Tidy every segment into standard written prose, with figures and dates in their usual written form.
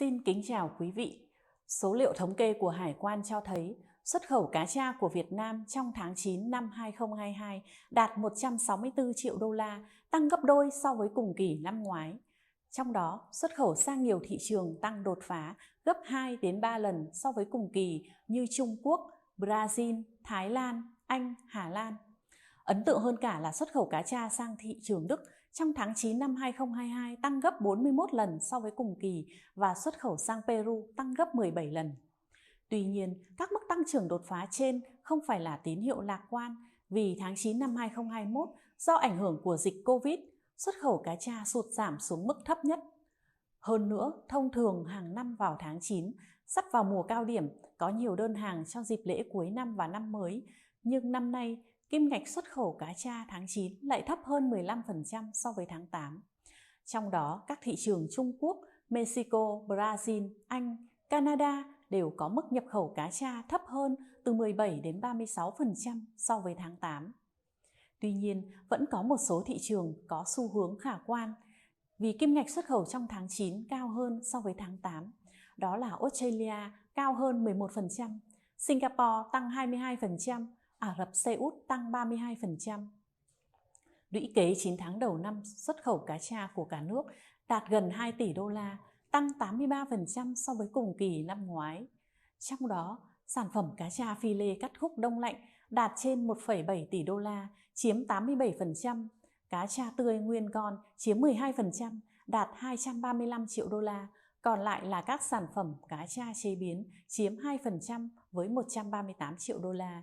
Xin kính chào quý vị. Số liệu thống kê của Hải quan cho thấy xuất khẩu cá tra của Việt Nam trong tháng 9 năm 2022 đạt 164 triệu đô la, tăng gấp đôi so với cùng kỳ năm ngoái. Trong đó, xuất khẩu sang nhiều thị trường tăng đột phá gấp 2 đến 3 lần so với cùng kỳ như Trung Quốc, Brazil, Thái Lan, Anh, Hà Lan. Ấn tượng hơn cả là xuất khẩu cá tra sang thị trường Đức trong tháng 9 năm 2022 tăng gấp 41 lần so với cùng kỳ và xuất khẩu sang Peru tăng gấp 17 lần. Tuy nhiên, các mức tăng trưởng đột phá trên không phải là tín hiệu lạc quan vì tháng 9 năm 2021 do ảnh hưởng của dịch Covid, xuất khẩu cá tra sụt giảm xuống mức thấp nhất. Hơn nữa, thông thường hàng năm vào tháng 9, sắp vào mùa cao điểm, có nhiều đơn hàng cho dịp lễ cuối năm và năm mới, nhưng năm nay, kim ngạch xuất khẩu cá tra tháng 9 lại thấp hơn 15% so với tháng 8. Trong đó, các thị trường Trung Quốc, Mexico, Brazil, Anh, Canada đều có mức nhập khẩu cá tra thấp hơn từ 17 đến 36% so với tháng 8. Tuy nhiên, vẫn có một số thị trường có xu hướng khả quan vì kim ngạch xuất khẩu trong tháng 9 cao hơn so với tháng 8. Đó là Australia cao hơn 11%, Singapore tăng 22%, Ả Rập Xê Út tăng 32%. Lũy kế 9 tháng đầu năm xuất khẩu cá tra của cả nước đạt gần 2 tỷ đô la, tăng 83% so với cùng kỳ năm ngoái. Trong đó, sản phẩm cá tra phi lê cắt khúc đông lạnh đạt trên 1,7 tỷ đô la, chiếm 87%, cá tra tươi nguyên con chiếm 12%, đạt 235 triệu đô la, còn lại là các sản phẩm cá tra chế biến chiếm 2% với 138 triệu đô la.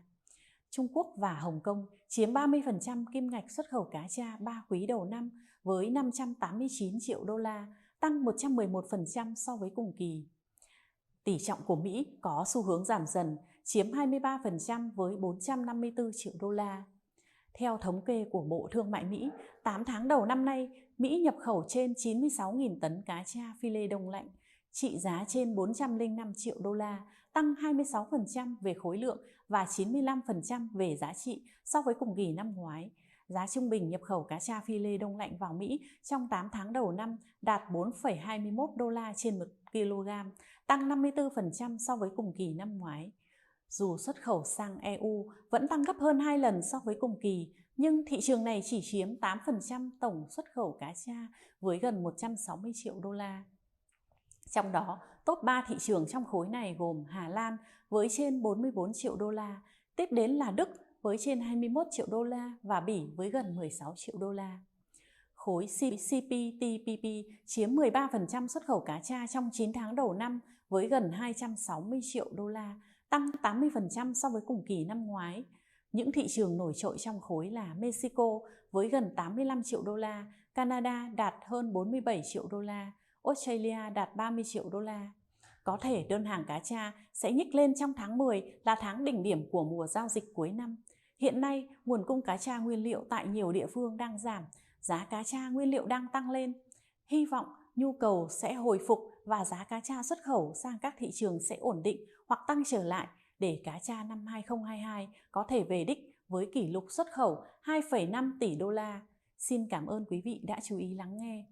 Trung Quốc và Hồng Kông chiếm 30% kim ngạch xuất khẩu cá tra 3 quý đầu năm với 589 triệu đô la, tăng 111% so với cùng kỳ. Tỷ trọng của Mỹ có xu hướng giảm dần, chiếm 23% với 454 triệu đô la. Theo thống kê của Bộ Thương mại Mỹ, 8 tháng đầu năm nay, Mỹ nhập khẩu trên 96.000 tấn cá tra phi lê đông lạnh, trị giá trên 405 triệu đô la, tăng 26% về khối lượng và 95% về giá trị so với cùng kỳ năm ngoái. Giá trung bình nhập khẩu cá tra phi lê đông lạnh vào Mỹ trong 8 tháng đầu năm đạt 4,21 đô la trên 1 kg, tăng 54% so với cùng kỳ năm ngoái. Dù xuất khẩu sang EU vẫn tăng gấp hơn 2 lần so với cùng kỳ, nhưng thị trường này chỉ chiếm 8% tổng xuất khẩu cá tra với gần 160 triệu đô la. Trong đó, top 3 thị trường trong khối này gồm Hà Lan với trên 44 triệu đô la, tiếp đến là Đức với trên 21 triệu đô la và Bỉ với gần 16 triệu đô la. Khối CPTPP chiếm 13% xuất khẩu cá tra trong 9 tháng đầu năm với gần 260 triệu đô la, tăng 80% so với cùng kỳ năm ngoái. Những thị trường nổi trội trong khối là Mexico với gần 85 triệu đô la, Canada đạt hơn 47 triệu đô la, Australia đạt 30 triệu đô la. Có thể đơn hàng cá tra sẽ nhích lên trong tháng 10 là tháng đỉnh điểm của mùa giao dịch cuối năm. Hiện nay, nguồn cung cá tra nguyên liệu tại nhiều địa phương đang giảm, giá cá tra nguyên liệu đang tăng lên. Hy vọng nhu cầu sẽ hồi phục và giá cá tra xuất khẩu sang các thị trường sẽ ổn định hoặc tăng trở lại để cá tra năm 2022 có thể về đích với kỷ lục xuất khẩu 2,5 tỷ đô la. Xin cảm ơn quý vị đã chú ý lắng nghe.